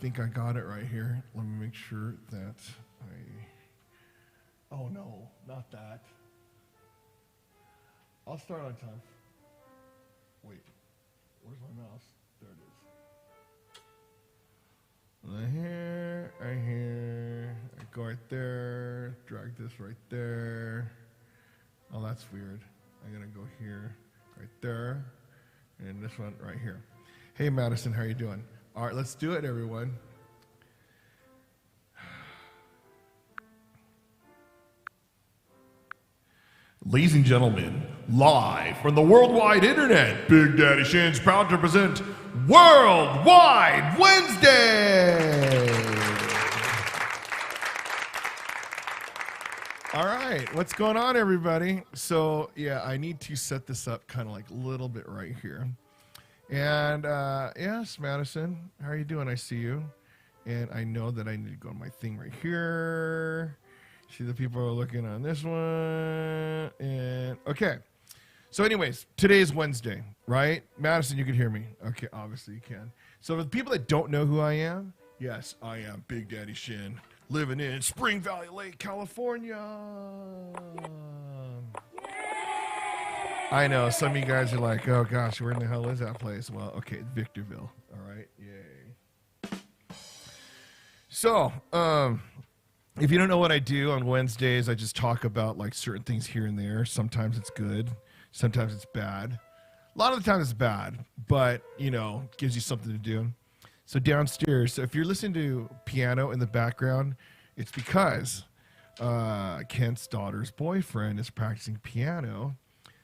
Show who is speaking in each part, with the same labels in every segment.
Speaker 1: think I got it right here. Let me make sure that oh no, not that. I'll start on time. Wait, where's my mouse? There it is. Right here. I go right there, drag this right there. Oh, that's weird. I'm gonna go here, right there, and this one right here. Hey, Madison, how you doing? All right, let's do it, everyone. Ladies and gentlemen, live from the worldwide internet, Big Daddy Shin's proud to present Worldwide Wednesday. All right, what's going on, everybody? So, yeah, I need to set this up kind of like a little bit right here. And, yes, Madison, how are you doing? I see you. And I know that I need to go on my thing right here. See the people are looking on this one. And, okay. So, anyways, today is Wednesday, right? Madison, you can hear me. Okay, obviously you can. So, for the people that don't know who I am, yes, I am Big Daddy Shin, living in Spring Valley Lake, California. I know, some of you guys are like, oh gosh, where in the hell is that place? Well, okay, Victorville, all right, yay. So, if you don't know what I do on Wednesdays, I just talk about like certain things here and there. Sometimes it's good, sometimes it's bad. A lot of the time it's bad, but, you know, gives you something to do. So downstairs, so if you're listening to piano in the background, it's because Kent's daughter's boyfriend is practicing piano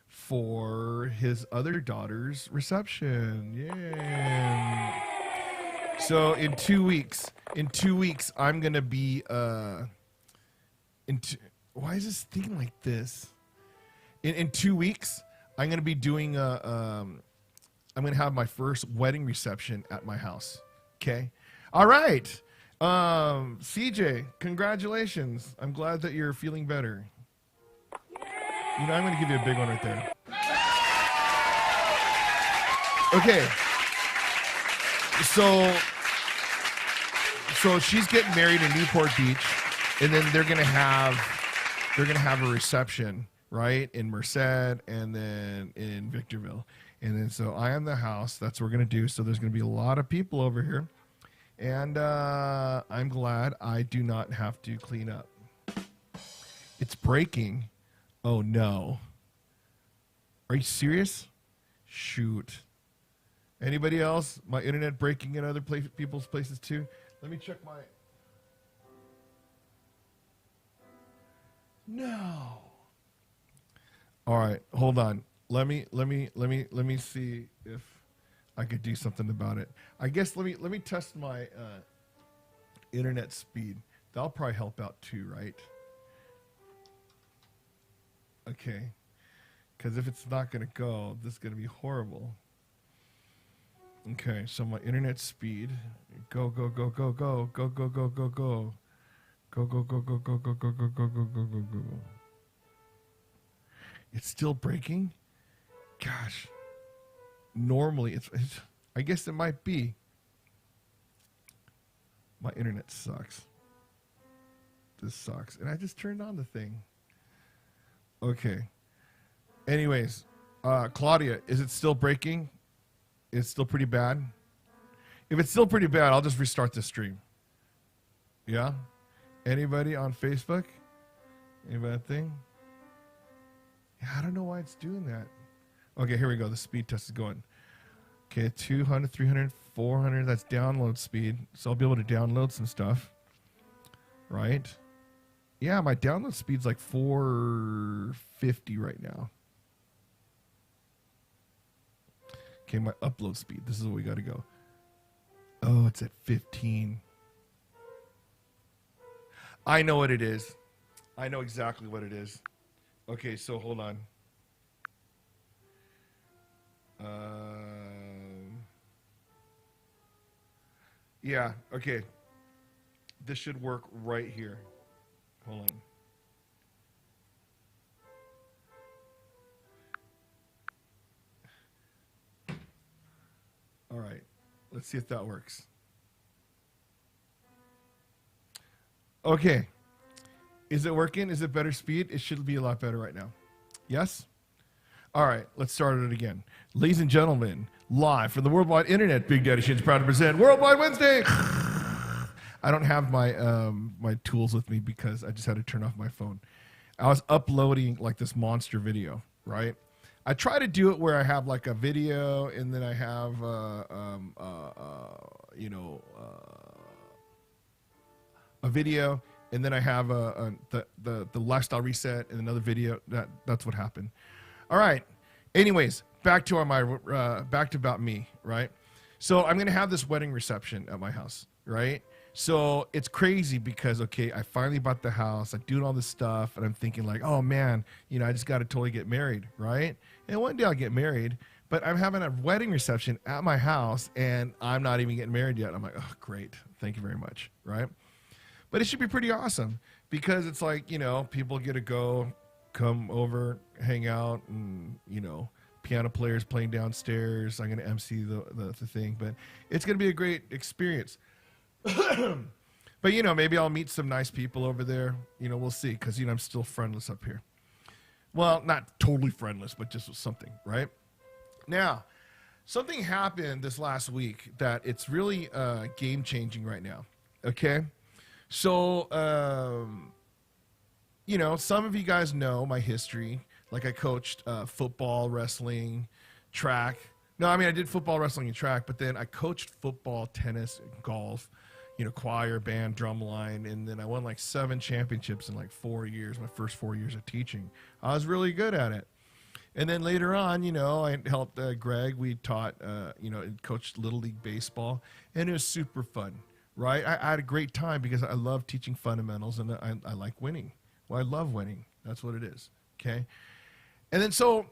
Speaker 1: for his other daughter's reception. Yay. So in 2 weeks, I'm going to be, why is this thing like this? In 2 weeks, I'm going to be doing, I'm going to have my first wedding reception at my house. Okay. All right. CJ, congratulations. I'm glad that you're feeling better. You know, I'm going to give you a big one right there. Okay. So she's getting married in Newport Beach, and then they're gonna have a reception, right, in Merced and then in Victorville. And then so I am the house. That's what we're gonna do. So there's gonna be a lot of people over here, and I'm glad I do not have to clean up. It's breaking. Oh no. Are you serious? Shoot. Anybody else? My internet breaking in other people's places too? Let me check my... No. All right, hold on. Let me see if I could do something about it. I guess let me test my internet speed. That'll probably help out too, right? Okay. Because if it's not going to go, this is going to be horrible. Okay, so my internet speed, go. It's still breaking? Gosh. Normally, it's I guess it might be. My internet sucks. This sucks. And I just turned on the thing. Okay. Anyways, Claudia, is it still breaking? It's still pretty bad? If it's still pretty bad, I'll just restart the stream. Yeah? Anybody on Facebook? Anybody thing? Yeah, I don't know why it's doing that. Okay, here we go. The speed test is going. Okay, 200, 300, 400. That's download speed. So I'll be able to download some stuff. Right? Yeah, my download speed's like 450 right now. Okay, my upload speed. This is where we got to go. Oh, it's at 15. I know what it is. I know exactly what it is. Okay, so hold on. Yeah, okay. This should work right here. Hold on. All right, let's see if that works. Okay. Is it working? Is it better speed? It should be a lot better right now. Yes? All right, let's start it again. Ladies and gentlemen, live from the worldwide internet, Big Daddy Shin's proud to present Worldwide Wednesday. I don't have my my tools with me because I just had to turn off my phone. I was uploading like this monster video, right? I try to do it where I have like a video and then I have a video and then I have the lifestyle reset and another video. That's what happened. All right. Anyways, back to back to about me, right? So I'm gonna have this wedding reception at my house, right? So it's crazy because okay, I finally bought the house, I'm doing all this stuff, and I'm thinking like, oh man, I just got to totally get married, right? And one day I'll get married, but I'm having a wedding reception at my house, and I'm not even getting married yet. I'm like, oh great, thank you very much, right? But it should be pretty awesome because it's like people get to come over, hang out, and piano players playing downstairs. I'm going to MC the thing, but it's going to be a great experience. But maybe I'll meet some nice people over there. We'll see, because I'm still friendless up here. Well, not totally friendless, but just something, right? Now, something happened this last week that it's really game changing right now. Okay, so some of you guys know my history. Like I coached football, wrestling, track. No, I mean I did football, wrestling, and track, but then I coached football, tennis, golf, choir, band, drumline, and then I won like 7 championships in like 4 years, my first 4 years of teaching. I was really good at it. And then later on, I helped Greg. We taught, and coached Little League Baseball, and it was super fun, right? I had a great time because I love teaching fundamentals, and I like winning. Well, I love winning. That's what it is, okay? And then so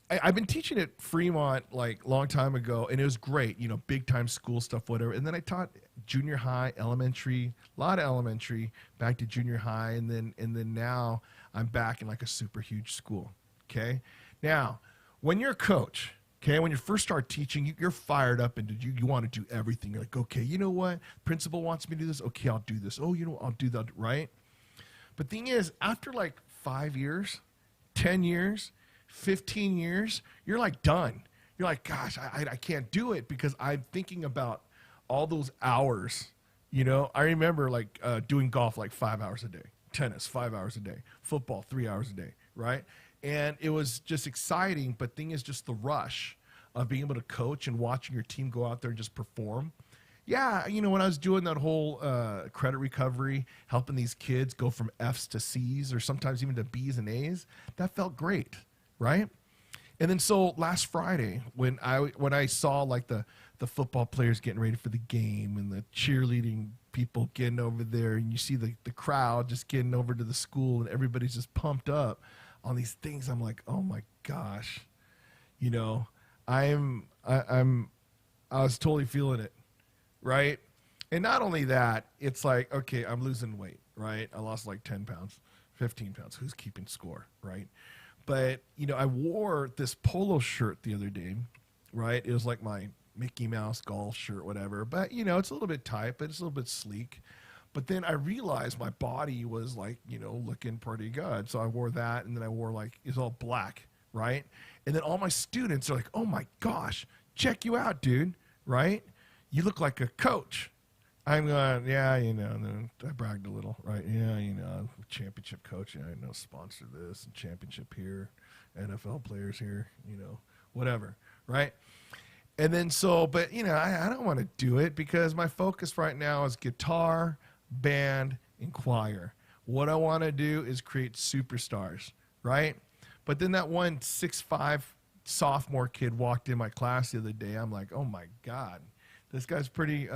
Speaker 1: I've been teaching at Fremont like long time ago, and it was great, big time school stuff, whatever. And then I taught junior high, elementary, a lot of elementary, back to junior high, and then now I'm back in like a super huge school. Okay. Now, when you're a coach, okay, when you first start teaching, you're fired up and you want to do everything. You're like, okay, you know what? Principal wants me to do this. Okay, I'll do this. Oh, I'll do that, right? But thing is, after like 5 years, 10 years, 15 years, you're like done. You're like, gosh, I can't do it because I'm thinking about all those hours. I remember like doing golf like 5 hours a day, tennis 5 hours a day, football 3 hours a day, right? And it was just exciting, but thing is just the rush of being able to coach and watching your team go out there and just perform. Yeah, when I was doing that whole credit recovery, helping these kids go from F's to C's or sometimes even to B's and A's, that felt great, right? And then so last Friday, when I saw like the football players getting ready for the game and the cheerleading people getting over there, and you see the crowd just getting over to the school and everybody's just pumped up on these things, I'm like, oh my gosh, I was totally feeling it, right? And not only that, it's like, okay, I'm losing weight, right? I lost like 10 pounds, 15 pounds. Who's keeping score, right? But, I wore this polo shirt the other day, right? It was like my Mickey Mouse golf shirt, whatever. But, it's a little bit tight, but it's a little bit sleek. But then I realized my body was like, looking pretty good. So I wore that, and then I wore like, it's all black, right? And then all my students are like, oh my gosh, check you out, dude, right? You look like a coach. I'm going, yeah, and then I bragged a little, right? Yeah, I'm a championship coach. I sponsor this and championship here, NFL players here, whatever, right? And then so, but, I don't want to do it because my focus right now is guitar, band, and choir. What I want to do is create superstars, right? But then that one 6'5" sophomore kid walked in my class the other day. I'm like, oh my God, this guy's pretty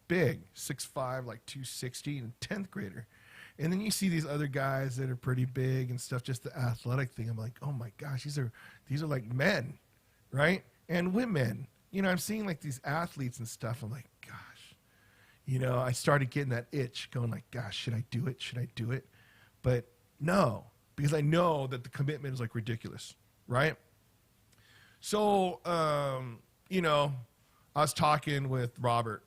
Speaker 1: big, 6'5", like 260, and 10th grader. And then you see these other guys that are pretty big and stuff, just the athletic thing. I'm like, oh my gosh, these are like men, right? And women. I'm seeing like these athletes and stuff. I'm like, gosh. I started getting that itch going like, gosh, should I do it? Should I do it? But no, because I know that the commitment is like ridiculous, right? So, I was talking with Robert,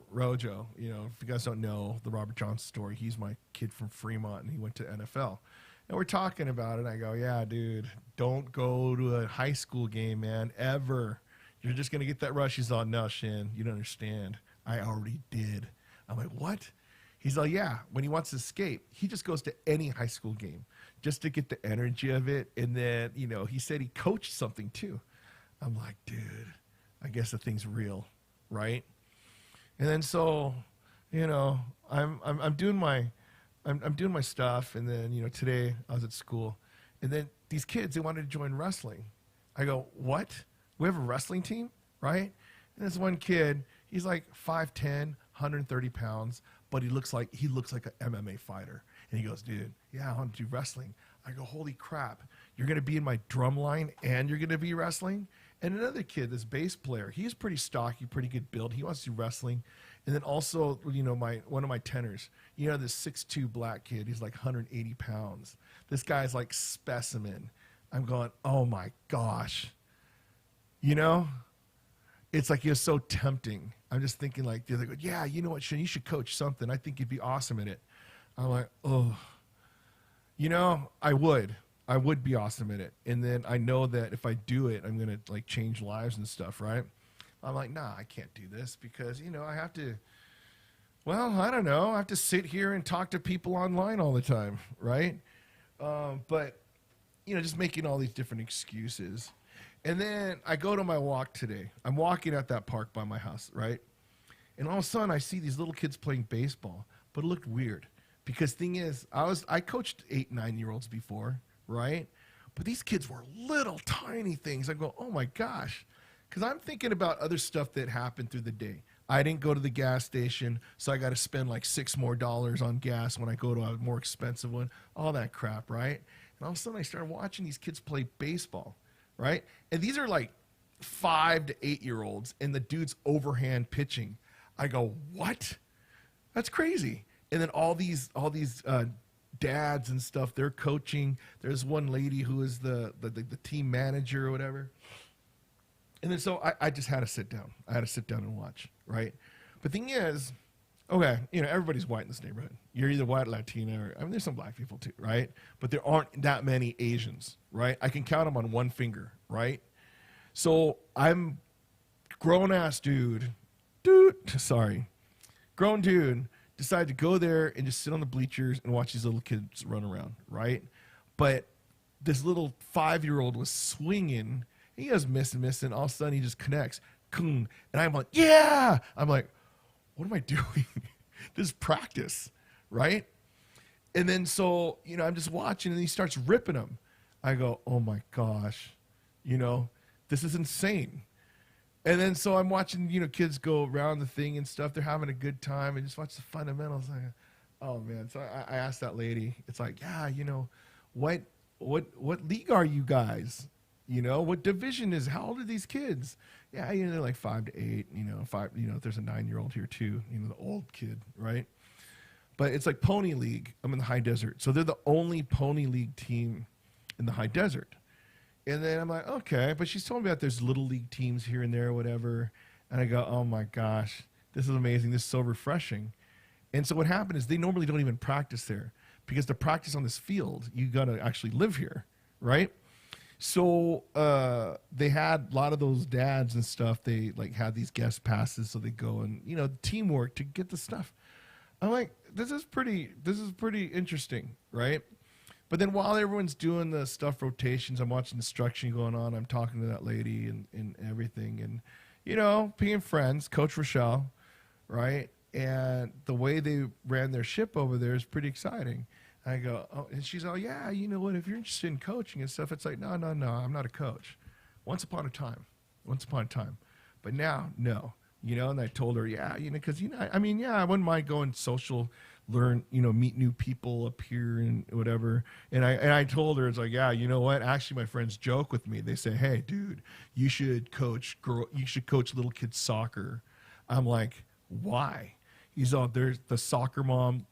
Speaker 1: Rojo, if you guys don't know the Robert Johnson story, he's my kid from Fremont, and he went to NFL. And we're talking about it. I go, yeah, dude, don't go to a high school game, man, ever. You're just going to get that rush. He's all, no, Shin, you don't understand. I already did. I'm like, what? He's like, yeah, when he wants to escape, he just goes to any high school game just to get the energy of it. And then, he said he coached something too. I'm like, dude, I guess the thing's real, right? And then so, I'm doing my stuff, and then today I was at school, and then these kids, they wanted to join wrestling. I go, what? We have a wrestling team, right? And this one kid, he's like 5'10", 130 pounds, but he looks like an MMA fighter. And he goes, dude, yeah, I want to do wrestling. I go, holy crap, you're going to be in my drum line and you're going to be wrestling? And another kid, this bass player, he's pretty stocky, pretty good build. He wants to do wrestling. And then also, one of my tenors, this 6'2" black kid, he's like 180 pounds. This guy's like specimen. I'm going, oh my gosh. It's like, you're so tempting. I'm just thinking like, they're like, yeah, you know what, Shin, you should coach something. I think you'd be awesome at it. I'm like, oh, I would be awesome at it. And then I know that if I do it, I'm going to like change lives and stuff, right? I'm like, nah, I can't do this because, I have to, I don't know. I have to sit here and talk to people online all the time, right? But, just making all these different excuses. And then I go to my walk today. I'm walking at that park by my house, right? And all of a sudden I see these little kids playing baseball, but it looked weird. Because thing is, I coached 8, 9-year-olds before, right? But these kids were little tiny things. I go, oh my gosh. Because I'm thinking about other stuff that happened through the day. I didn't go to the gas station, so I got to spend like $6 more on gas when I go to a more expensive one. All that crap, right? And all of a sudden I started watching these kids play baseball, right? And these are like 5 to 8-year-olds, and the dude's overhand pitching. I go, what? That's crazy. And then all these dads and stuff, they're coaching. There's one lady who is the team manager or whatever. And then so I just had to sit down. I had to sit down and watch, right? But thing is, okay, everybody's white in this neighborhood. You're either white, Latina, or, there's some black people too, right? But there aren't that many Asians, right? I can count them on one finger, right? So I'm grown-ass grown dude, decided to go there and just sit on the bleachers and watch these little kids run around, right? But this little 5-year-old was swinging. He was missing. All of a sudden, he just connects. And I'm like, yeah! I'm like, what am I doing? This is practice, right? And then so, I'm just watching, and he starts ripping them. I go, oh my gosh, this is insane. And then so I'm watching, kids go around the thing and stuff. They're having a good time, and just watch the fundamentals. Like, oh man! So I asked that lady. It's like, yeah, what league are you guys? What division is? How old are these kids? Yeah, they're like 5 to 8. 5. There's a 9-year-old here too. The old kid, right? But it's like Pony League. I'm in the high desert, so they're the only Pony League team in the high desert. And then I'm like, okay, but she's told me that there's little league teams here and there or whatever. And I go, oh my gosh, this is amazing. This is so refreshing. And so what happened is they normally don't even practice there because to practice on this field, you got to actually live here, right? So they had a lot of those dads and stuff. They like had these guest passes, so they go and teamwork to get the stuff. I'm like, this is pretty interesting, right? But then while everyone's doing the stuff rotations, I'm watching instruction going on. I'm talking to that lady and everything, and being friends, Coach Rochelle, right? And the way they ran their ship over there is pretty exciting. I go, oh, and she's all, yeah, you know what? If you're interested in coaching and stuff, it's like, no, I'm not a coach. Once upon a time, but now, no, And I told her, yeah, because I wouldn't mind going social, learn, meet new people up here and whatever. And I told her, it's like, yeah, you know what? Actually, my friends joke with me. They say, hey, dude, you should coach little kids soccer. I'm like, why? He's all, there's the soccer mom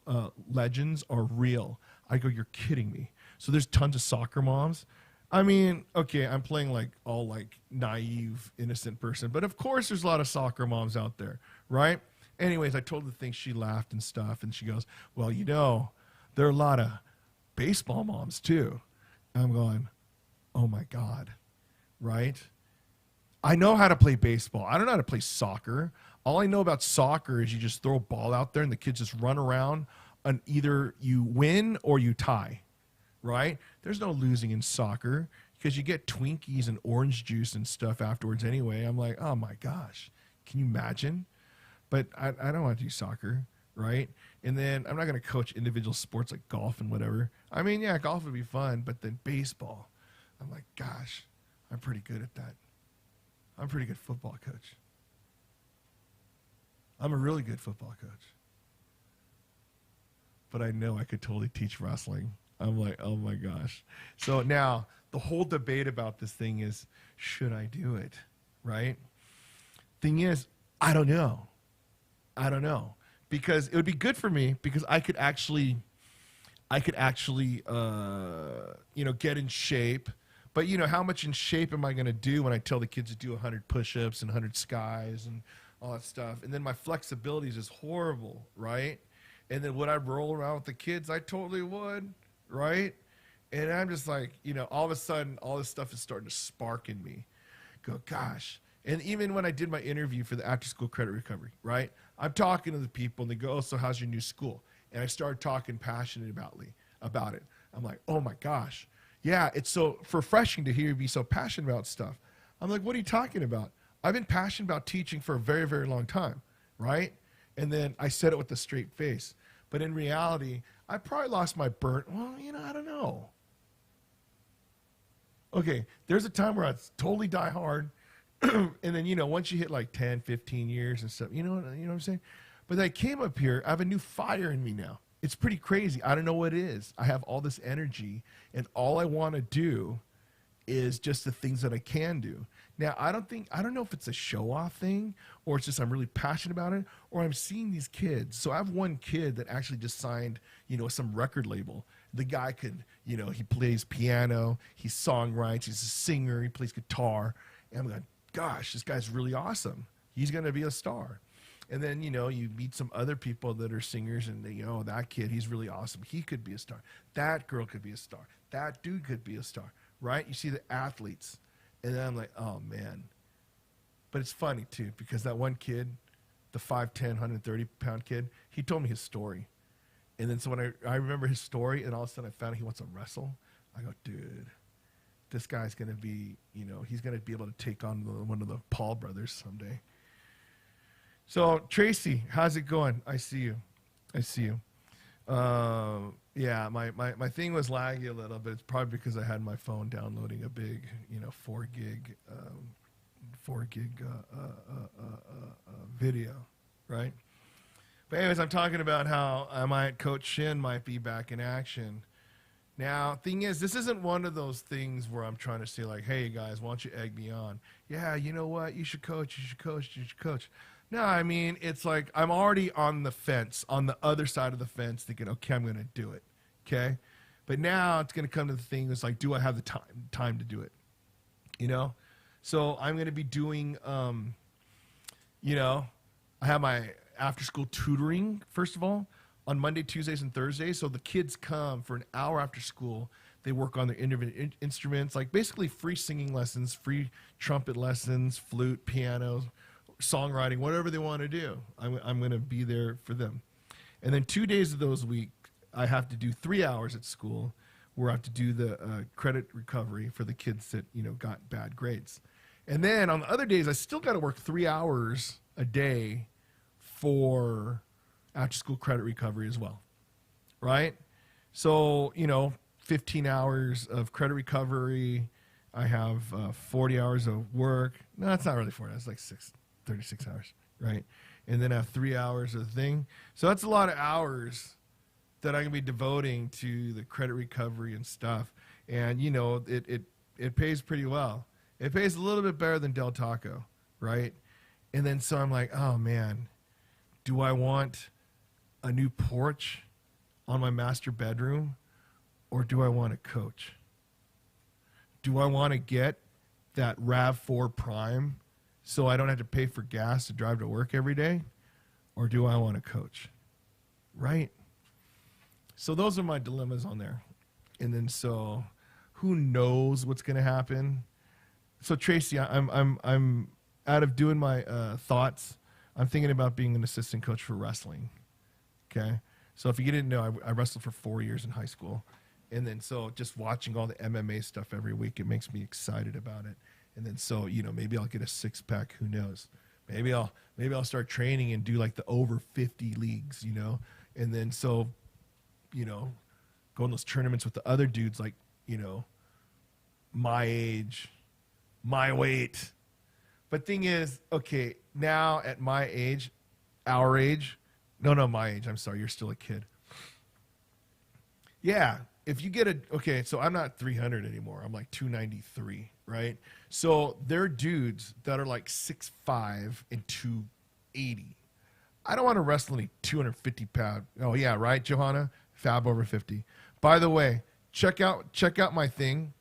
Speaker 1: legends are real. I go, you're kidding me. So there's tons of soccer moms. I mean, okay, I'm playing like all like naive, innocent person, but of course there's a lot of soccer moms out there, right? Anyways, I told her the thing, she laughed and stuff, and she goes, well, there are a lot of baseball moms too. I'm going, oh my God, right? I know how to play baseball. I don't know how to play soccer. All I know about soccer is you just throw a ball out there and the kids just run around, and either you win or you tie, right? There's no losing in soccer because you get Twinkies and orange juice and stuff afterwards anyway. I'm like, oh my gosh, can you imagine? But I don't want to do soccer, right? And then I'm not going to coach individual sports like golf and whatever. I mean, yeah, golf would be fun, but then baseball, I'm like, gosh, I'm pretty good at that. I'm a pretty good football coach. I'm a really good football coach. But I know I could totally teach wrestling. I'm like, oh my gosh. So now the whole debate about this thing is, should I do it? Right? Thing is, I don't know. Because it would be good for me because I could actually get in shape. But how much in shape am I going to do when I tell the kids to do 100 push-ups and 100 skies and all that stuff? And then my flexibility is just horrible, right? And then would I roll around with the kids? I totally would, right? And I'm just like, all of a sudden, all this stuff is starting to spark in me. Go, gosh. And even when I did my interview for the after-school credit recovery, right? I'm talking to the people, and they go, oh, so how's your new school? And I started talking passionately about it. I'm like, oh, my gosh. Yeah, it's so refreshing to hear you be so passionate about stuff. I'm like, what are you talking about? I've been passionate about teaching for a very, very long time, right? And then I said it with a straight face. But in reality, I probably lost my burnt. Well, I don't know. Okay, there's a time where I totally die hard. And then, once you hit like 10, 15 years and stuff, you know what I'm saying? But I came up here, I have a new fire in me now. It's pretty crazy. I don't know what it is. I have all this energy, and all I want to do is just the things that I can do. Now, I don't know if it's a show-off thing, or it's just I'm really passionate about it, or I'm seeing these kids. So I have one kid that actually just signed, some record label. The guy could, he plays piano, he songwrites, he's a singer, he plays guitar. And I'm like, gosh, this guy's really awesome. He's going to be a star. And then, you meet some other people that are singers and they, that kid, he's really awesome. He could be a star. That girl could be a star. That dude could be a star, right? You see the athletes. And then I'm like, oh, man. But it's funny, too, because that one kid, the 5'10", 130-pound kid, he told me his story. And then so when I remember his story, and all of a sudden I found out he wants to wrestle, I go, dude, this guy's going to be, he's going to be able to take on one of the Paul brothers someday. So, Tracy, how's it going? I see you. Yeah, my thing was laggy a little bit. It's probably because I had my phone downloading a big, 4 gig video, right? But anyways, I'm talking about how Coach Shin might be back in action. Now, thing is, this isn't one of those things where I'm trying to say like, hey guys, why don't you egg me on? Yeah, you know what? You should coach. No, I mean, it's like I'm already on the fence, on the other side of the fence, thinking, okay, I'm going to do it, okay? But now it's going to come to the thing that's like, do I have the time to do it, So I'm going to be doing, I have my after-school tutoring, first of all, on Monday, Tuesdays, and Thursdays. So the kids come for an hour after school. They work on their individual instruments, like basically free singing lessons, free trumpet lessons, flute, piano, songwriting, whatever they want to do. I'm going to be there for them. And then 2 days of those week, I have to do 3 hours at school where I have to do the credit recovery for the kids that, got bad grades. And then on the other days, I still got to work 3 hours a day for after school credit recovery as well, right? So, 15 hours of credit recovery. I have 40 hours of work. No, it's not really 40. It's like 36 hours, right? And then I have 3 hours of the thing. So that's a lot of hours that I'm going to be devoting to the credit recovery and stuff. And, it pays pretty well. It pays a little bit better than Del Taco, right? And then so I'm like, oh, man, do I want a new porch on my master bedroom, or do I want a coach? Do I want to get that RAV4 Prime so I don't have to pay for gas to drive to work every day? Or do I want to coach? Right? So those are my dilemmas on there. And then so who knows what's going to happen? So Tracy, I'm out of doing my thoughts. I'm thinking about being an assistant coach for wrestling. Okay? So if you didn't know, I wrestled for 4 years in high school. And then so just watching all the MMA stuff every week, it makes me excited about it. And then so, maybe I'll get a six pack, who knows? Maybe I'll start training and do like the over 50 leagues, And then so, go in those tournaments with the other dudes like, my age, my weight. But thing is, okay, now at my age, our age, no, my age, I'm sorry, you're still a kid. Yeah, if you get so I'm not 300 anymore. I'm like 293, right? So they're dudes that are like 6'5" and 280. I don't want to wrestle any 250 pound. Oh yeah, right, Johanna? Fab over 50. By the way, check out my thing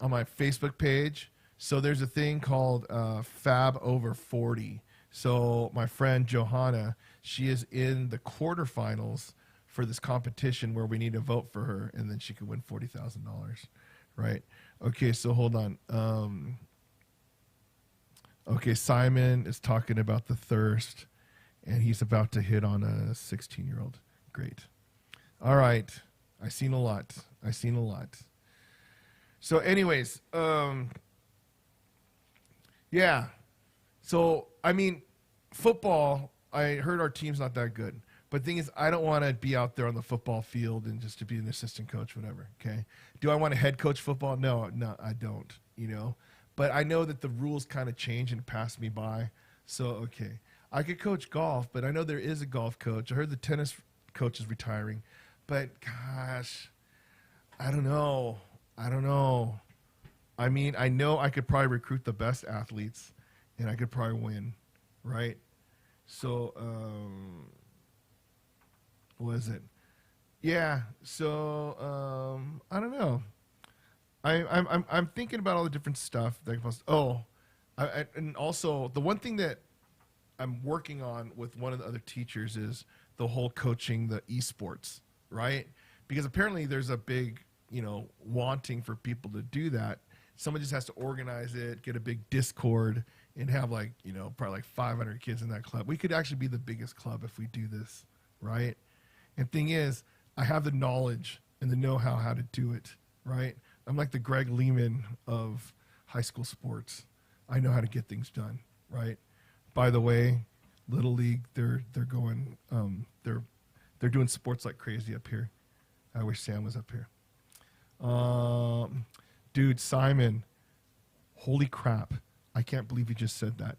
Speaker 1: on my Facebook page. So there's a thing called Fab over 40. So my friend Johanna, she is in the quarterfinals for this competition where we need to vote for her, and then she could win $40,000, right? Okay, so hold on. Okay, Simon is talking about the thirst, and he's about to hit on a 16-year-old. Great. All right. I've seen a lot. So anyways, yeah. So, I mean, football, I heard our team's not that good. But the thing is, I don't want to be out there on the football field and just to be an assistant coach, whatever, okay? Do I want to head coach football? No, I don't, But I know that the rules kind of change and pass me by. So, okay. I could coach golf, but I know there is a golf coach. I heard the tennis coach is retiring. But, gosh, I don't know. I mean, I know I could probably recruit the best athletes, and I could probably win, right? So, what is it? Yeah. So I don't know. I'm thinking about all the different stuff that and also the one thing that I'm working on with one of the other teachers is the whole coaching the esports, right? Because apparently there's a big wanting for people to do that. Someone just has to organize it, get a big Discord, and have probably like 500 kids in that club. We could actually be the biggest club if we do this, right? And thing is, I have the knowledge and the know-how how to do it, right? I'm like the Greg Lehman of high school sports. I know how to get things done, right? By the way, Little League, they're going, they're doing sports like crazy up here. I wish Sam was up here. Dude, Simon, holy crap. I can't believe you just said that.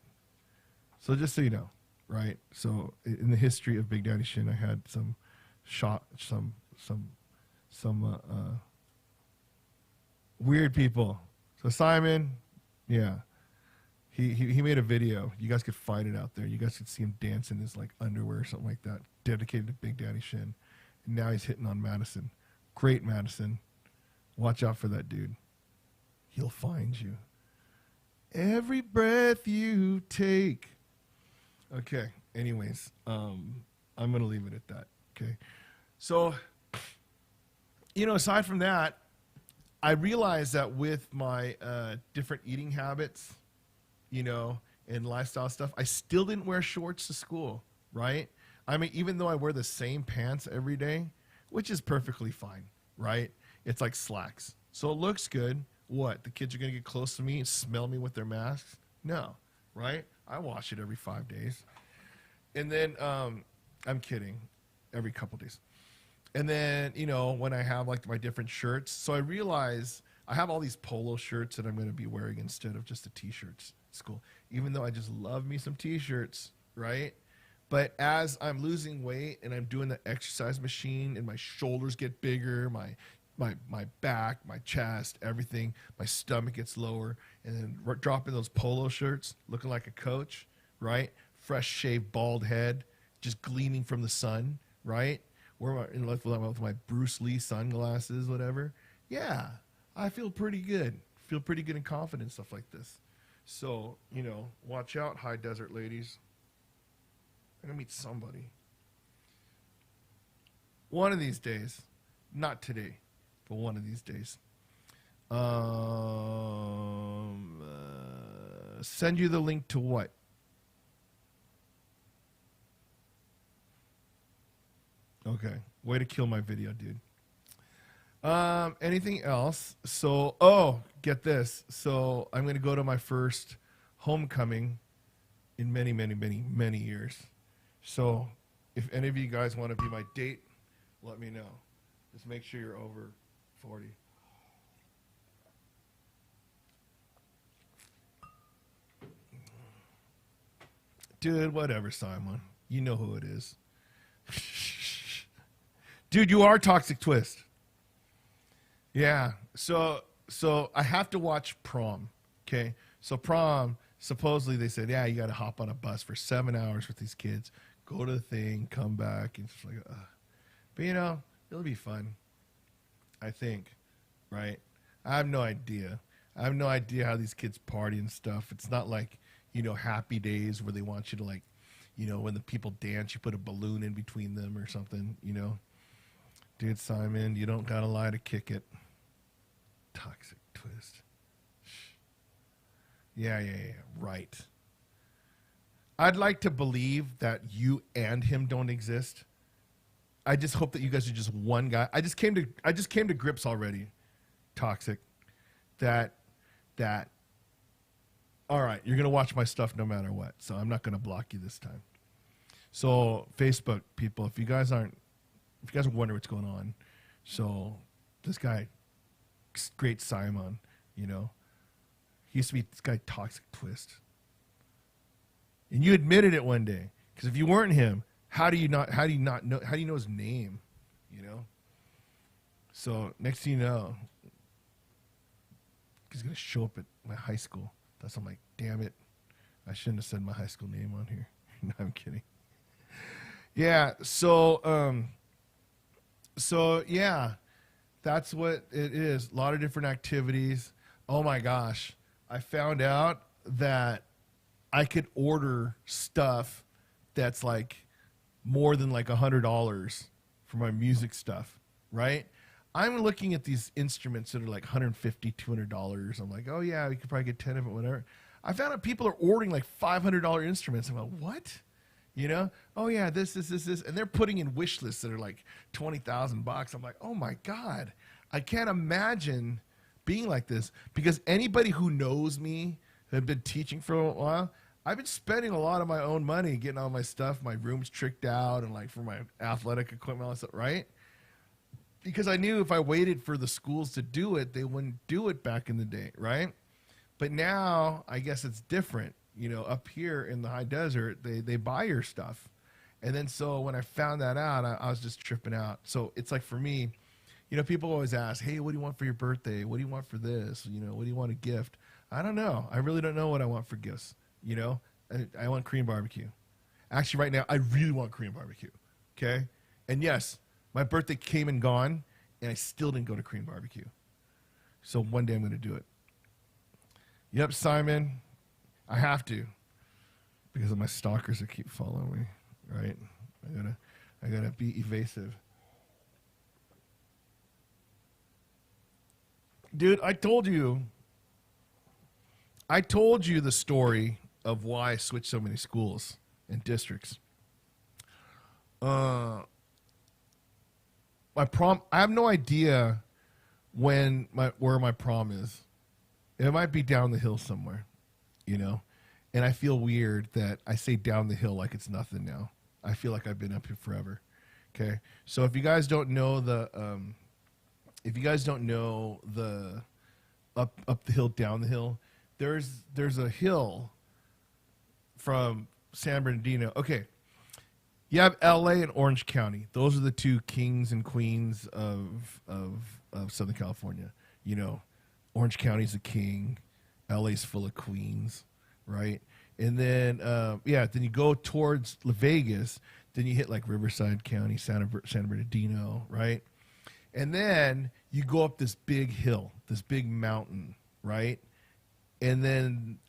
Speaker 1: So just so you know, right? So in the history of Big Daddy Shin, I had some weird people. So Simon, yeah, he made a video. You guys could find it out there. You guys could see him dance in his like underwear or something like that, dedicated to Big Daddy Shin. And now he's hitting on Madison. Great Madison. Watch out for that dude. He'll find you. Every breath you take. Okay. Anyways, I'm gonna leave it at that. Okay. So, aside from that, I realized that with my different eating habits, and lifestyle stuff, I still didn't wear shorts to school, right? I mean, even though I wear the same pants every day, which is perfectly fine, right? It's like slacks. So it looks good. What? The kids are going to get close to me and smell me with their masks? No, right? I wash it every 5 days. And then, I'm kidding, every couple days. And then, when I have like my different shirts, so I realize I have all these polo shirts that I'm going to be wearing instead of just the t-shirts at school, even though I just love me some t-shirts, right? But as I'm losing weight and I'm doing the exercise machine and my shoulders get bigger, my back, my chest, everything, my stomach gets lower, and then dropping those polo shirts, looking like a coach, right? Fresh shaved bald head, just gleaming from the sun, right? With my Bruce Lee sunglasses, whatever. Yeah, I feel pretty good. Feel pretty good and confident, stuff like this. So, watch out, high desert ladies. I'm going to meet somebody. One of these days. Not today, but one of these days. Send you the link to what? Okay. Way to kill my video, dude. Anything else? So, get this. So I'm going to go to my first homecoming in many, many, many, many years. So if any of you guys want to be my date, let me know. Just make sure you're over 40. Dude, whatever, Simon. You know who it is. Dude, you are Toxic Twist. Yeah. So I have to watch Prom. Okay. So Prom, supposedly they said, yeah, you got to hop on a bus for 7 hours with these kids, go to the thing, come back. And it's like, but it'll be fun. I think. Right. I have no idea. I have no idea how these kids party and stuff. It's not like, Happy Days where they want you to when the people dance, you put a balloon in between them or something, Dude, Simon, you don't gotta lie to kick it. Toxic Twist. Yeah, right. I'd like to believe that you and him don't exist. I just hope that you guys are just one guy. I just came to grips already, Toxic, that all right, you're gonna watch my stuff no matter what. So I'm not gonna block you this time. So Facebook people, if you guys are wondering what's going on, so this guy, great Simon, he used to be this guy Toxic Twist, and you admitted it one day. Because if you weren't him, how do you know his name? So next thing you know, he's gonna show up at my high school. I'm like, damn it, I shouldn't have said my high school name on here. No, I'm kidding. Yeah. So yeah, that's what it is. A lot of different activities. Oh my gosh, I found out that I could order stuff that's like more than like $100 for my music stuff, right? I'm looking at these instruments that are like $150, $200. I'm like, oh yeah, we could probably get 10 of it, whatever. I found out people are ordering like $500 instruments. I'm like, what? Oh yeah, this, and they're putting in wish lists that are like $20,000. I'm like, oh my God, I can't imagine being like this, because anybody who knows me, who have been teaching for a while, I've been spending a lot of my own money getting all my stuff, my room's tricked out, and like for my athletic equipment, all that stuff, right? Because I knew if I waited for the schools to do it, they wouldn't do it back in the day, right? But now, I guess it's different. Up here in the high desert, they buy your stuff. And then so when I found that out, I was just tripping out. So it's like for me, people always ask, hey, what do you want for your birthday? What do you want for this? What do you want a gift? I don't know. I really don't know what I want for gifts. I want Korean barbecue. Actually, right now, I really want Korean barbecue. Okay? And yes, my birthday came and gone, and I still didn't go to Korean barbecue. So one day I'm going to do it. Yep, Simon, I have to, because of my stalkers that keep following me, right? I gotta be evasive. Dude, I told you the story of why I switched so many schools and districts. My prom, I have no idea where my prom is. It might be down the hill somewhere, and I feel weird that I say down the hill like it's nothing now. I feel like I've been up here forever. Okay, so if you guys don't know the up the hill, down the hill, there's a hill from San Bernardino. Okay, you have L.A. and Orange County. Those are the two kings and queens of Southern California. Orange County's a king. L.A.'s full of queens, right? And then then you go towards Las Vegas. Then you hit like Riverside County, San Bernardino, right? And then you go up this big hill, this big mountain, right? And then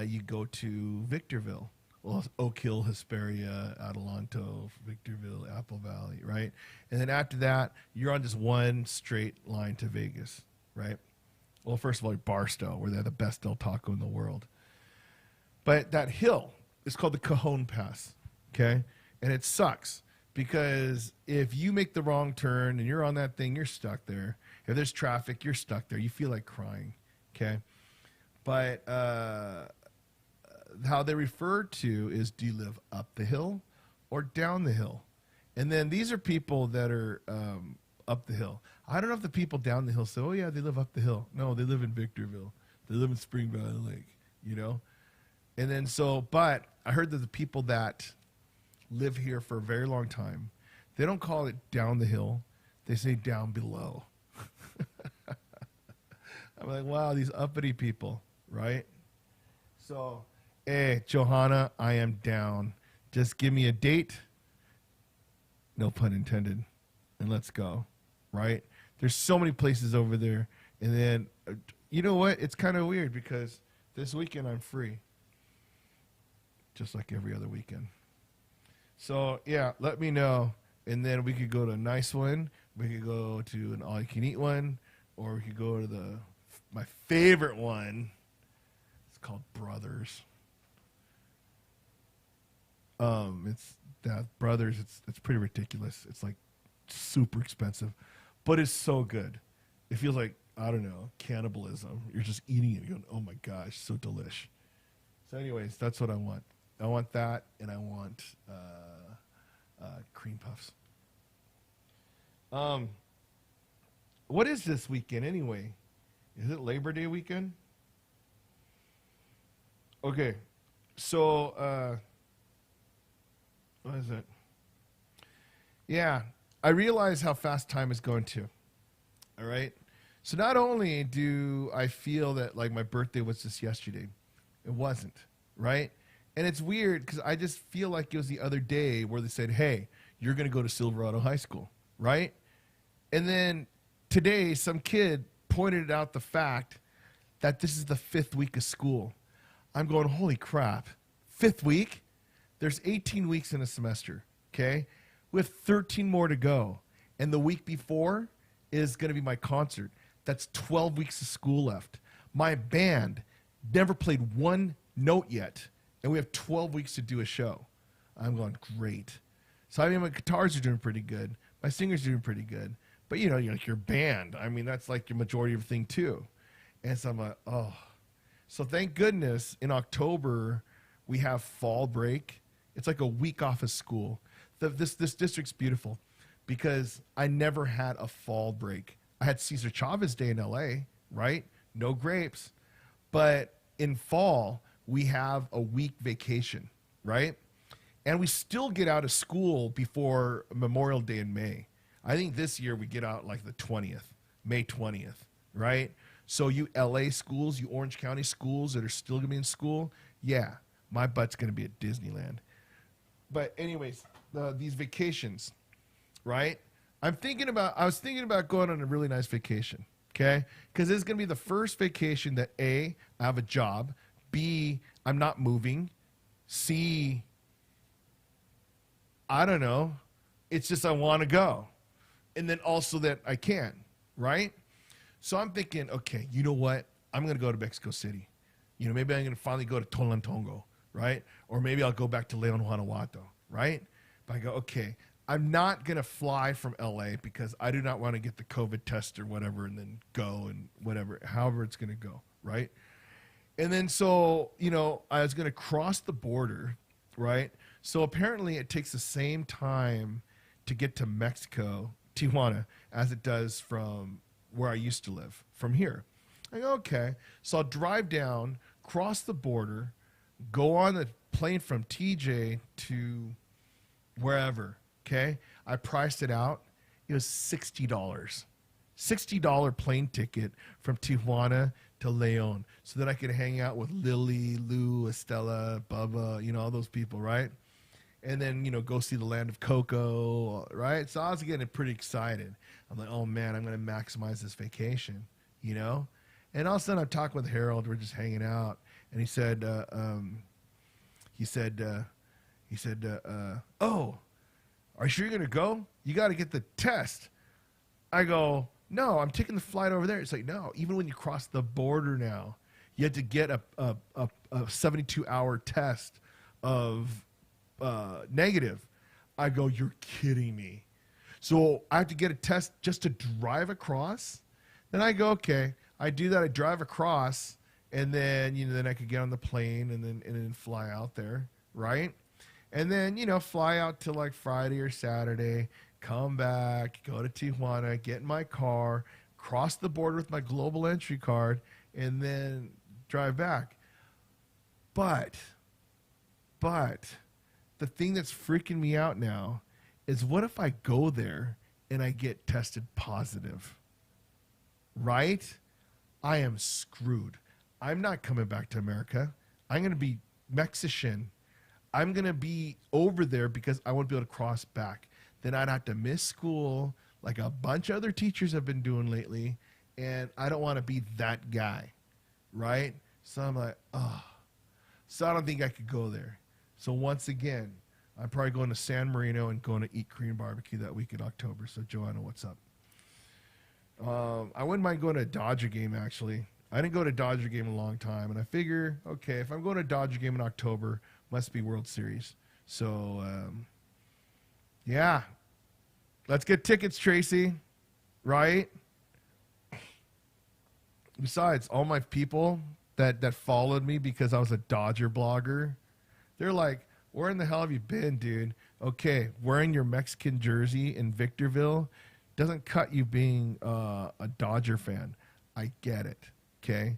Speaker 1: you go to Victorville. Well, Oak Hill, Hesperia, Adelanto, Victorville, Apple Valley, right? And then after that, you're on just one straight line to Vegas, right? Well, first of all, Barstow, where they have the best Del Taco in the world. But that hill is called the Cajon Pass, okay? And it sucks because if you make the wrong turn and you're on that thing, you're stuck there. If there's traffic, you're stuck there. You feel like crying, okay? But how they refer to is, do you live up the hill or down the hill? And then these are people that are up the hill. I don't know if the people down the hill say, oh, yeah, they live up the hill. No, they live in Victorville. They live in Spring Valley Lake, you know? And then but I heard that the people that live here for a very long time, they don't call it down the hill. They say down below. I'm like, wow, these uppity people, right? So, hey, Johanna, I am down. Just give me a date. No pun intended. And let's go, right? There's so many places over there. And then, you know what? It's kind of weird because this weekend I'm free. Just like every other weekend. So, yeah, let me know. And then we could go to a nice one. We could go to an all-you-can-eat one. Or we could go to my favorite one. It's called Brothers. It's that Brothers. It's pretty ridiculous. It's like super expensive, but it's so good. It feels like, I don't know, cannibalism. You're just eating it. You're going, oh my gosh, so delish. So, anyways, that's what I want. I want that, and I want cream puffs. What is this weekend anyway? Is it Labor Day weekend? Okay, so what is it? Yeah, I realize how fast time is going too. All right, so not only do I feel that like my birthday was just yesterday, it wasn't, right? And it's weird because I just feel like it was the other day where they said, hey, you're going to go to Silverado High School, right? And then today, some kid pointed out the fact that this is the 5th week of school. I'm going, holy crap, 5th week? There's 18 weeks in a semester, okay? We have 13 more to go. And the week before is going to be my concert. That's 12 weeks of school left. My band never played one note yet. And we have 12 weeks to do a show. I'm going, great. So, I mean, my guitars are doing pretty good. My singer's doing pretty good. But, you know, you're like your band. I mean, that's like your majority of the thing, too. And so I'm like, oh. So thank goodness in October we have fall break. It's like a week off of school. This district's beautiful because I never had a fall break. I had Cesar Chavez Day in L.A., right? No grapes. But in fall, we have a week vacation, right? And we still get out of school before Memorial Day in May. I think this year we get out like the 20th, May 20th, right? So you LA schools, you Orange County schools that are still going to be in school, yeah, my butt's going to be at Disneyland. But anyways, these vacations, right? I was thinking about going on a really nice vacation, okay? Because this is going to be the first vacation that A, I have a job, B, I'm not moving. C, I don't know. It's just I want to go. And then also that I can, right? So I'm thinking, okay, you know what? I'm going to go to Mexico City. You know, maybe I'm going to finally go to Tolantongo, right? Or maybe I'll go back to Leon, Guanajuato, right? But I go, okay, I'm not going to fly from LA because I do not want to get the COVID test or whatever and then go and whatever, however it's going to go, right? And then so, you know, I was going to cross the border, right? So apparently it takes the same time to get to Mexico, Tijuana, as it does from where I used to live, from here. I go, okay. So I'll drive down, cross the border, go on the plane from TJ to wherever, okay? I priced it out. It was $60. $60 plane ticket from Tijuana to Leon so that I could hang out with Lily, Lou, Estella, Bubba, you know, all those people, right? and then, go see the land of cocoa, right? So I was getting pretty excited. I'm like, oh man, I'm going to maximize this vacation, And all of a sudden I'm talking with Harold. We're just hanging out. And he said, oh, are you sure you're going to go? You got to get the test. I go, no, I'm taking the flight over there. It's like, no, even when you cross the border now, you have to get a 72-hour test of negative. I go, you're kidding me. So I have to get a test just to drive across? Then I go, okay. I do that. I drive across, and then, then I could get on the plane and then fly out there, right? And then, fly out to like Friday or Saturday, come back, go to Tijuana, get in my car, cross the border with my global entry card, and then drive back. But the thing that's freaking me out now is, what if I go there and I get tested positive? Right? I am screwed. I'm not coming back to America. I'm going to be Mexican. I'm going to be over there because I won't be able to cross back. Then I'd have to miss school like a bunch of other teachers have been doing lately, and I don't want to be that guy, right? So I'm like, oh. So I don't think I could go there. So once again, I'm probably going to San Marino and going to eat Korean barbecue that week in October. So Joanna, what's up? I wouldn't mind going to a Dodger game, actually. I didn't go to a Dodger game in a long time, and I figure, okay, if I'm going to a Dodger game in October, must be World Series. So, yeah. Let's get tickets, Tracy. Right? Besides, all my people that followed me because I was a Dodger blogger, they're like, where in the hell have you been, dude? Okay, wearing your Mexican jersey in Victorville doesn't cut you being a Dodger fan. I get it, okay?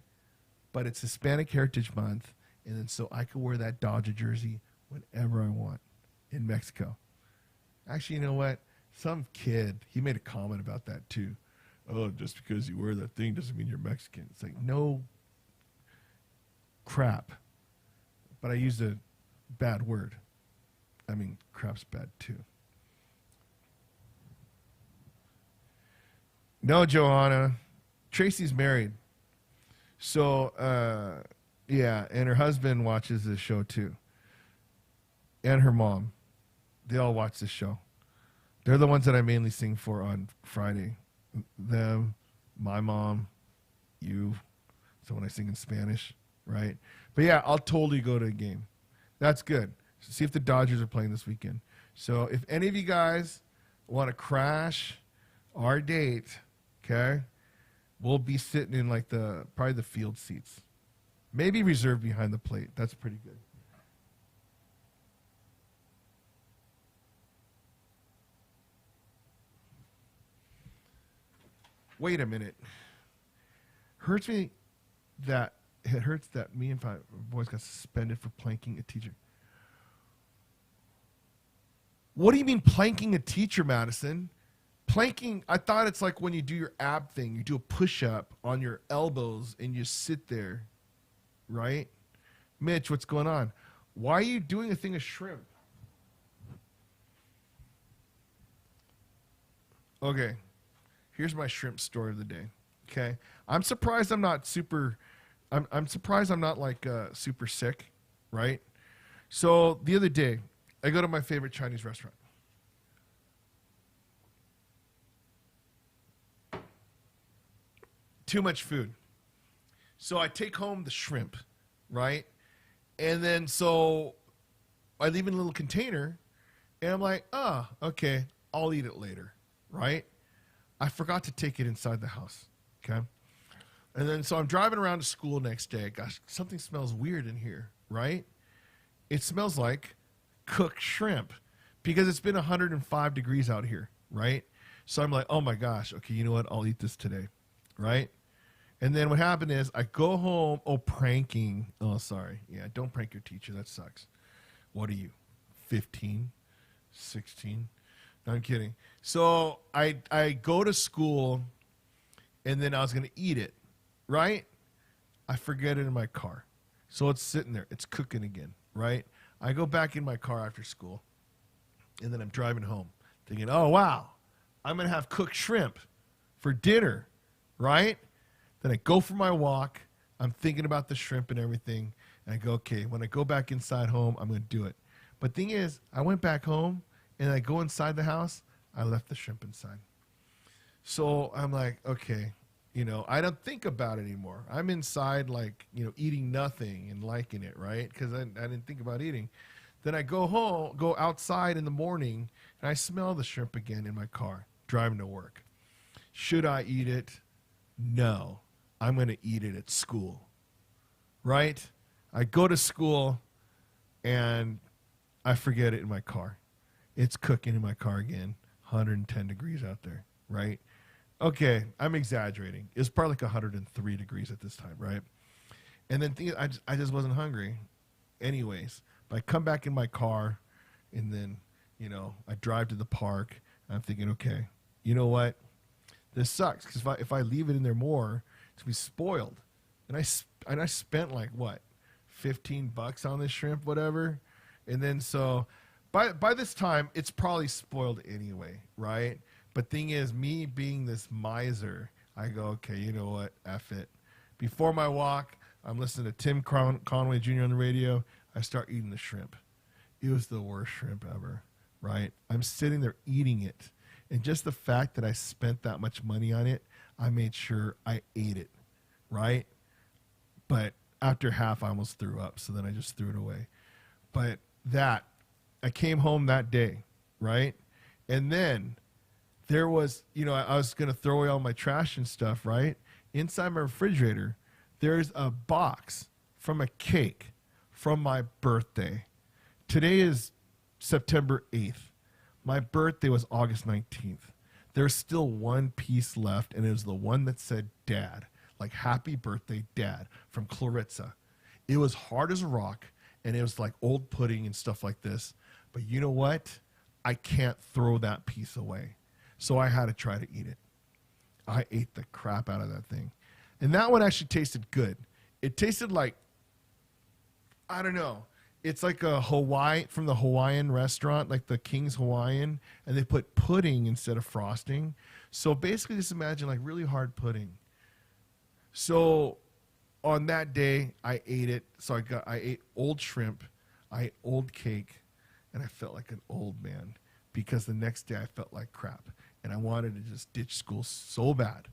Speaker 1: But it's Hispanic Heritage Month, and then so I can wear that Dodger jersey whenever I want in Mexico. Actually, you know what? Some kid, he made a comment about that too. Oh, just because you wear that thing doesn't mean you're Mexican. It's like, no crap. But I used a bad word. I mean, crap's bad too. No, Joanna. Tracy's married. So, yeah, and her husband watches this show too. And her mom. They all watch this show. They're the ones that I mainly sing for on Friday. Them, my mom, you. So when I sing in Spanish, right? But yeah, I'll totally go to a game. That's good. So see if the Dodgers are playing this weekend. So if any of you guys want to crash our date, okay, we'll be sitting in like probably the field seats. Maybe reserved behind the plate. That's pretty good. Wait a minute. It hurts that me and my boys got suspended for planking a teacher. What do you mean planking a teacher, Madison? Planking, I thought it's like when you do your ab thing. You do a push-up on your elbows and you sit there, right? Mitch, what's going on? Why are you doing a thing of shrimp? Okay. Here's my shrimp story of the day. Okay, I'm surprised I'm not super. I'm surprised I'm not like super sick, right? So the other day, I go to my favorite Chinese restaurant. Too much food. So I take home the shrimp, right? And then so I leave it in a little container, and I'm like, oh, okay, I'll eat it later, right? I forgot to take it inside the house, okay? And then so I'm driving around to school next day. Gosh, something smells weird in here, right? It smells like cooked shrimp because it's been 105 degrees out here, right? So I'm like, oh my gosh, okay, you know what? I'll eat this today, right? And then what happened is I go home, pranking. Oh, sorry. Yeah, don't prank your teacher. That sucks. What are you, 15, 16? No, I'm kidding. So I go to school, and then I was going to eat it, right? I forget it in my car. So it's sitting there. It's cooking again, right? I go back in my car after school, And then I'm driving home thinking, oh, wow, I'm going to have cooked shrimp for dinner, right? Then I go for my walk. I'm thinking about the shrimp and everything. And I go, okay, when I go back inside home, I'm going to do it. But thing is, I went back home and I go inside the house. I left the shrimp inside. So I'm like, okay, I don't think about it anymore. I'm inside like, eating nothing and liking it, right? Because I didn't think about eating. Then I go outside in the morning, and I smell the shrimp again in my car, driving to work. Should I eat it? No. I'm going to eat it at school, right? I go to school, and I forget it in my car. It's cooking in my car again, 110 degrees out there, right? Okay, I'm exaggerating. It's probably like 103 degrees at this time, right? And then I just wasn't hungry anyways. But I come back in my car, and then, I drive to the park. And I'm thinking, okay, you know what? This sucks because if I leave it in there more, it's going to be spoiled. And I spent like, what, $15 on this shrimp, whatever. And then so by this time, it's probably spoiled anyway, right? But thing is, me being this miser, I go, okay, you know what? F it. Before my walk, I'm listening to Tim Conway Jr. on the radio. I start eating the shrimp. It was the worst shrimp ever, right? I'm sitting there eating it. And just the fact that I spent that much money on it, I made sure I ate it, right? But after half, I almost threw up. So then I just threw it away. But I came home that day, right? And then there was, I was going to throw away all my trash and stuff, right? Inside my refrigerator, there's a box from a cake from my birthday. Today is September 8th. My birthday was August 19th. There's still one piece left, and it was the one that said Dad, like Happy Birthday Dad from Clarissa. It was hard as a rock, and it was like old pudding and stuff like this. But you know what? I can't throw that piece away. So I had to try to eat it. I ate the crap out of that thing. And that one actually tasted good. It tasted like, I don't know. It's like a from the Hawaiian restaurant, like the King's Hawaiian, and they put pudding instead of frosting. So basically just imagine like really hard pudding. So on that day, I ate it. So I ate old shrimp, I ate old cake, and I felt like an old man because the next day I felt like crap. And I wanted to just ditch school so bad.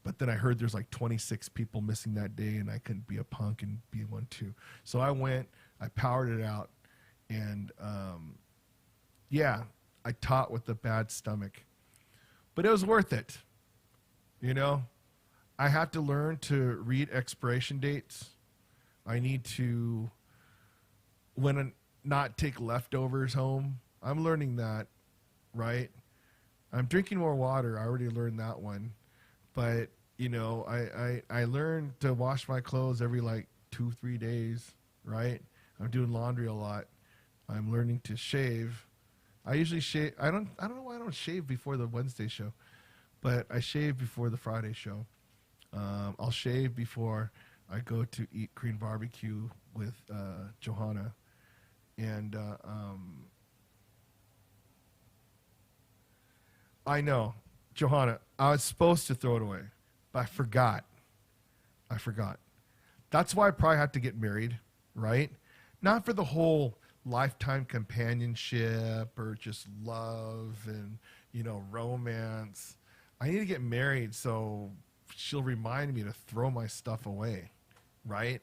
Speaker 1: But then I heard there's like 26 people missing that day, and I couldn't be a punk and be one too. So I went, I powered it out, and I taught with a bad stomach. But it was worth it. I have to learn to read expiration dates. I need to not take leftovers home. I'm learning that, right? I'm drinking more water. I already learned that one. But, I learned to wash my clothes every like 2-3 days, right? I'm doing laundry a lot. I'm learning to shave. I usually shave. I don't know why I don't shave before the Wednesday show, but I shave before the Friday show. I'll shave before I go to eat Korean barbecue with Johanna. And I know, Johanna, I was supposed to throw it away, but I forgot. That's why I probably have to get married, right? Not for the whole lifetime companionship or just love and, romance. I need to get married so she'll remind me to throw my stuff away, right?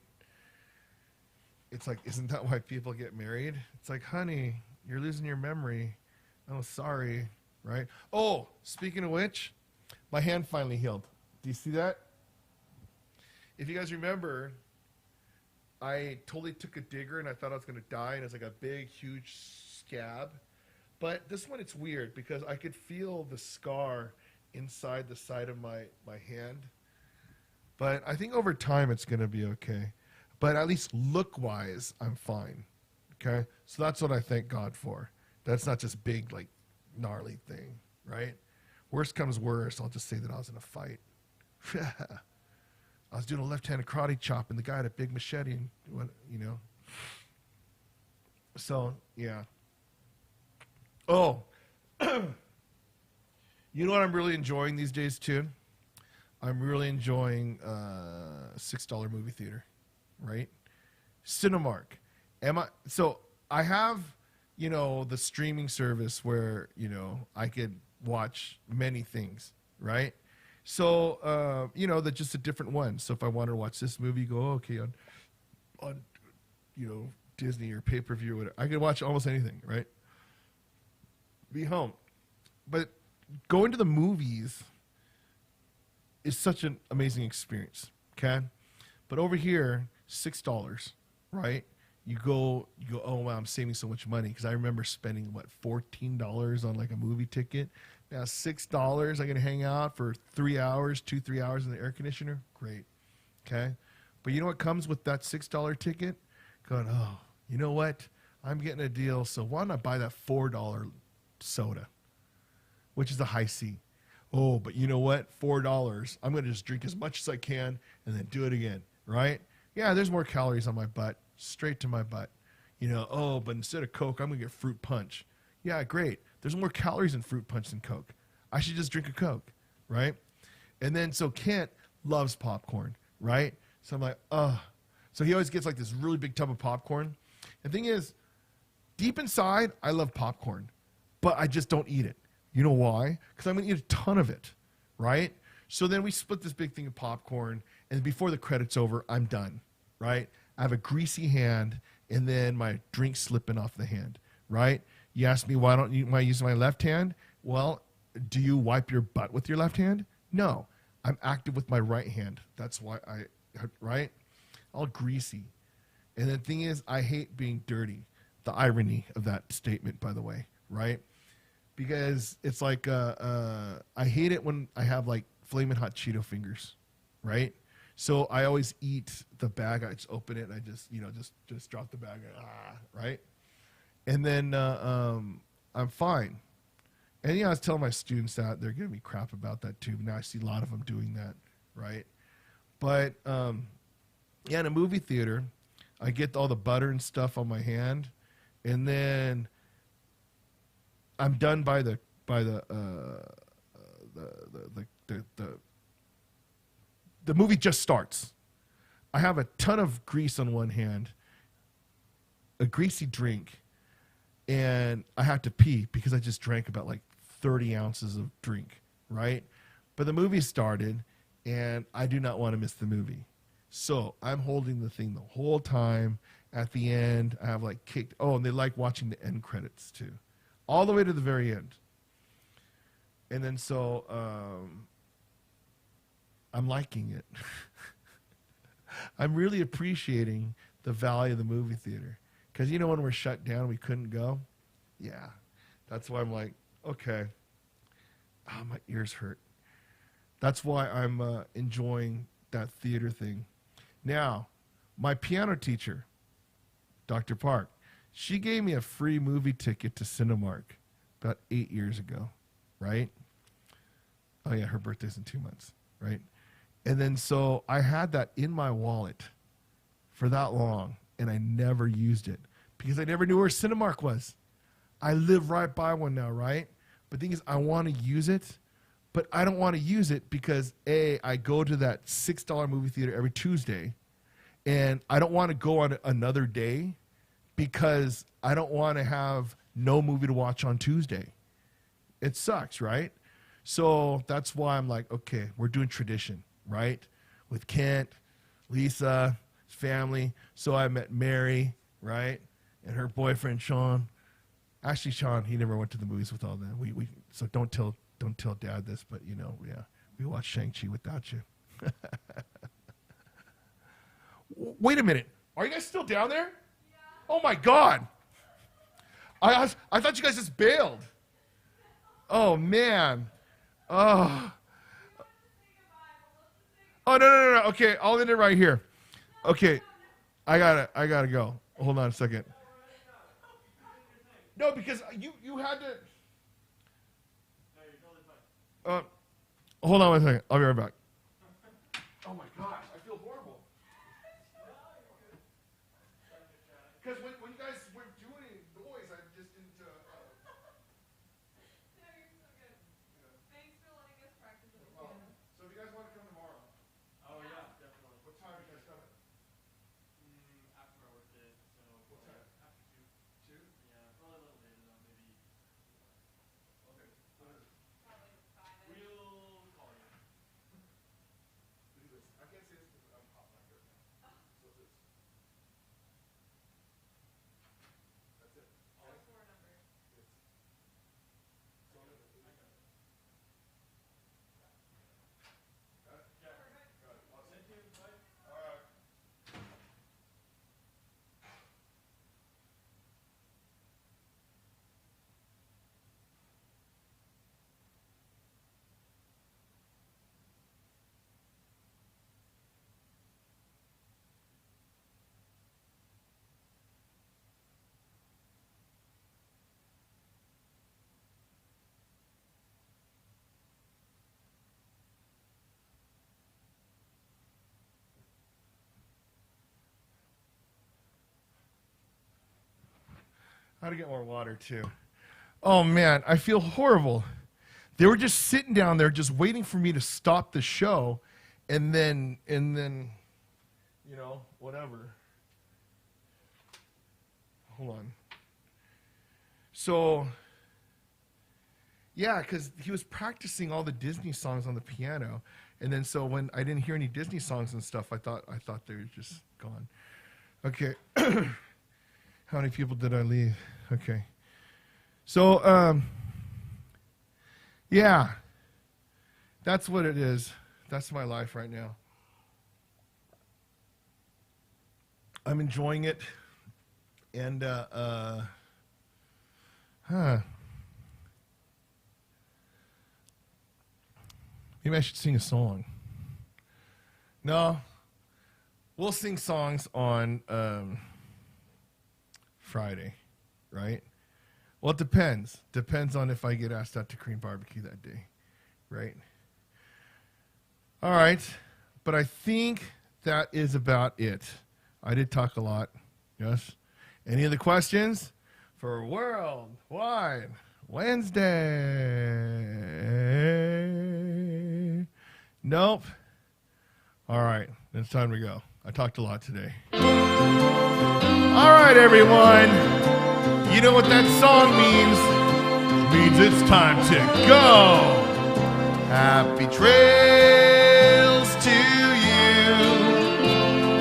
Speaker 1: It's like, isn't that why people get married? It's like, honey, you're losing your memory. Oh, sorry, right? Oh, speaking of which, my hand finally healed. Do you see that? If you guys remember, I totally took a digger and I thought I was going to die, and it's like a big, huge scab. But this one, it's weird because I could feel the scar inside the side of my hand. But I think over time it's going to be okay. But at least look-wise, I'm fine. Okay? So that's what I thank God for. That's not just big, like, gnarly thing, right? Worst comes worst, I'll just say that I was in a fight. I was doing a left-handed karate chop, and the guy had a big machete, and So, yeah. Oh, you know what I'm really enjoying these days too? I'm really enjoying $6 movie theater, right? Cinemark. So I have, the streaming service where, I could watch many things, right? So that's just a different one. So if I wanted to watch this movie, go okay on Disney or pay-per-view or whatever. I could watch almost anything, right? Be home. But going to the movies is such an amazing experience, okay? But over here, $6, right? You go, oh wow, I'm saving so much money because I remember spending $14 on like a movie ticket. Now $6, I can hang out for 3 hours, 3 hours in the air conditioner. Great, okay. But you know what comes with that $6 ticket? Going, oh, you know what? I'm getting a deal, so why not buy that $4 soda, which is a high C. Oh, but you know what? $4. I'm going to just drink as much as I can and then do it again, right? Yeah, there's more calories on my butt, straight to my butt. Oh, but instead of Coke, I'm going to get fruit punch. Yeah, great. There's more calories in fruit punch than Coke. I should just drink a Coke, right? And then so Kent loves popcorn, right? So I'm like, ugh. So he always gets like this really big tub of popcorn. The thing is, deep inside, I love popcorn, but I just don't eat it. You know why? Because I'm going to eat a ton of it, right? So then we split this big thing of popcorn, and before the credit's over, I'm done, right? I have a greasy hand, and then my drink's slipping off the hand, right? You ask me why I use my left hand? Well, do you wipe your butt with your left hand? No. I'm active with my right hand. That's why right? All greasy. And the thing is, I hate being dirty. The irony of that statement, by the way, right? Because it's like I hate it when I have like flaming hot Cheeto fingers, right? So I always eat the bag. I just open it and I just drop the bag, right? And then I'm fine. And I was telling my students that they're giving me crap about that too. Now I see a lot of them doing that, right? But in a movie theater, I get all the butter and stuff on my hand, and then I'm done by the movie just starts. I have a ton of grease on one hand, a greasy drink, and I have to pee because I just drank about like 30 ounces of drink, right? But the movie started, and I do not want to miss the movie. So I'm holding the thing the whole time. At the end, I have like kicked. Oh, and they like watching the end credits too, all the way to the very end. And then so I'm liking it. I'm really appreciating the value of the movie theater. Because when we're shut down, we couldn't go. Yeah, that's why I'm like, okay. Oh, my ears hurt. That's why I'm enjoying that theater thing. Now, my piano teacher, Dr. Park, she gave me a free movie ticket to Cinemark about 8 years ago, right? Oh, yeah, her birthday's in 2 months, right? And then so I had that in my wallet for that long, and I never used it because I never knew where Cinemark was. I live right by one now, right? But the thing is, I want to use it, but I don't want to use it because, A, I go to that $6 movie theater every Tuesday, and I don't want to go on another day because I don't want to have no movie to watch on Tuesday. It sucks, right? So that's why I'm like, okay, we're doing tradition, right? With Kent, Lisa, family. So I met Mary, right? And her boyfriend, Sean. Actually, Sean, he never went to the movies with all them. So don't tell Dad this, but we watched Shang-Chi without you. Wait a minute. Are you guys still down there? Yeah. Oh my God. I thought you guys just bailed. Oh man. Oh. Oh no. Okay, I'll end it right here. Okay. I gotta go. Hold on a second. No, because you had to. Hold on one second. I'll be right back. Oh my gosh, I feel horrible. Because when you guys were doing noise, I just didn't. How to get more water, too. Oh, man, I feel horrible. They were just sitting down there just waiting for me to stop the show, and then, you know, whatever. Hold on. So, yeah, because he was practicing all the Disney songs on the piano, and then so when I didn't hear any Disney songs and stuff, I thought they were just gone. Okay. How many people did I leave? Okay. So, yeah, that's what it is. That's my life right now. I'm enjoying it. And, maybe I should sing a song. No, we'll sing songs on Friday, right? Well, it depends. Depends on if I get asked out to Korean barbecue that day, right? All right, but I think that is about it. I did talk a lot, yes? Any other questions for Worldwide Wednesday? Nope. All right, it's time to go. I talked a lot today. All right, everyone. You know what that song means? It means it's time to go. Happy trails to you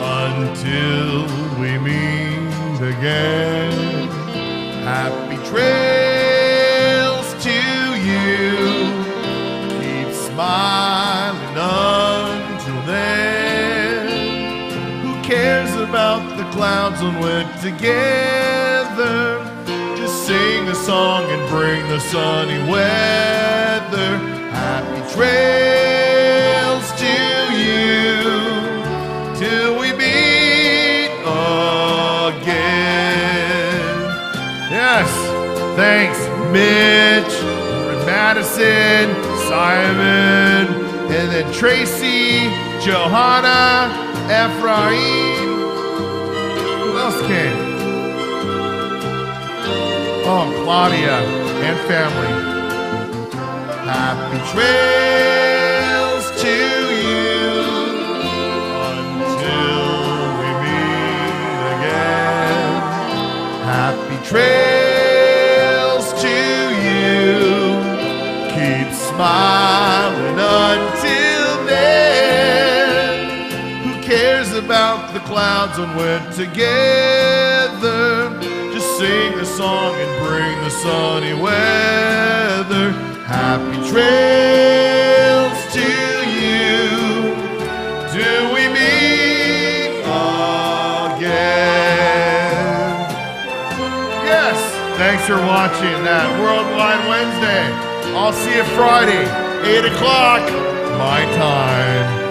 Speaker 1: until we meet again. Happy trails to you. Keep smiling until then. Who cares about the clouds when we're together? Just sing a song and bring the sunny weather. Happy trails to you till we meet again. Yes, thanks, Mitch, Madison, Simon, and then Tracy, Johanna, Ephraim. Who else came? Oh, Claudia and family. Happy trails to you until we meet again. Happy trails to you. Keep smiling until then. Who cares about the clouds when we're together? Just sing the song and bring the sunny weather. Happy trails to you till we meet again. Yes, thanks for watching that Worldwide Wednesday. I'll see you Friday, 8 o'clock, my time.